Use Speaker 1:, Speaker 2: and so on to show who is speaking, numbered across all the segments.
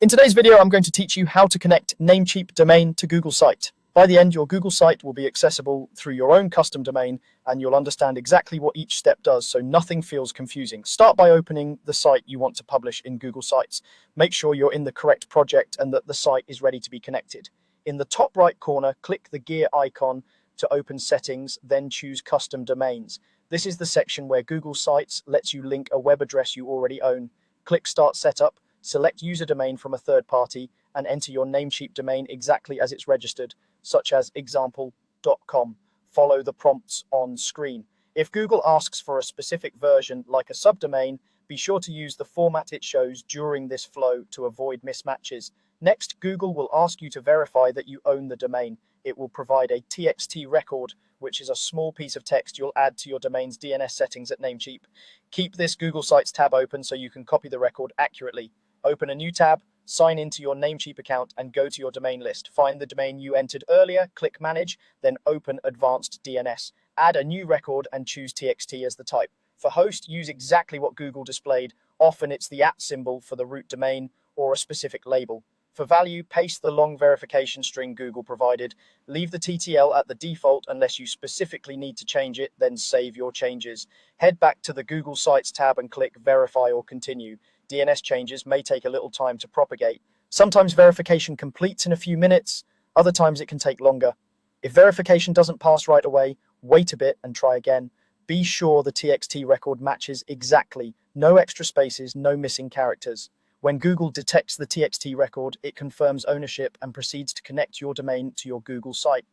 Speaker 1: In today's video, I'm going to teach you how to connect Namecheap domain to Google site. By the end, your Google site will be accessible through your own custom domain, and you'll understand exactly what each step does, so nothing feels confusing. Start by opening the site you want to publish in Google Sites. Make sure you're in the correct project and that the site is ready to be connected. In the top right corner, click the gear icon to open settings, then choose custom domains. This is the section where Google Sites lets you link a web address you already own. Click Start Setup. Select user domain from a third party and enter your Namecheap domain exactly as it's registered, such as example.com. Follow the prompts on screen. If Google asks for a specific version, like a subdomain, be sure to use the format it shows during this flow to avoid mismatches. Next, Google will ask you to verify that you own the domain. It will provide a TXT record, which is a small piece of text you'll add to your domain's DNS settings at Namecheap. Keep this Google Sites tab open so you can copy the record accurately. Open a new tab, sign into your Namecheap account, and go to your domain list. Find the domain you entered earlier, click Manage, then open Advanced DNS. Add a new record and choose TXT as the type. For host, use exactly what Google displayed. Often it's the @ symbol for the root domain or a specific label. For value, paste the long verification string Google provided. Leave the TTL at the default unless you specifically need to change it, then save your changes. Head back to the Google Sites tab and click Verify or Continue. DNS changes may take a little time to propagate. Sometimes verification completes in a few minutes, other times it can take longer. If verification doesn't pass right away, wait a bit and try again. Be sure the TXT record matches exactly. No extra spaces, no missing characters. When Google detects the TXT record, it confirms ownership and proceeds to connect your domain to your Google site.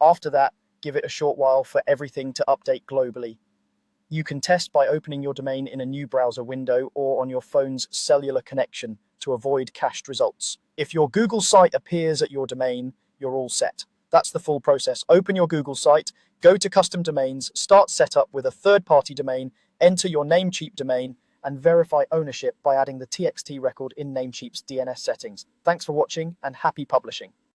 Speaker 1: After that, give it a short while for everything to update globally. You can test by opening your domain in a new browser window or on your phone's cellular connection to avoid cached results. If your Google site appears at your domain, you're all set. That's the full process. Open your Google site, go to custom domains, start setup with a third-party domain, enter your Namecheap domain, and verify ownership by adding the TXT record in Namecheap's DNS settings. Thanks for watching and happy publishing.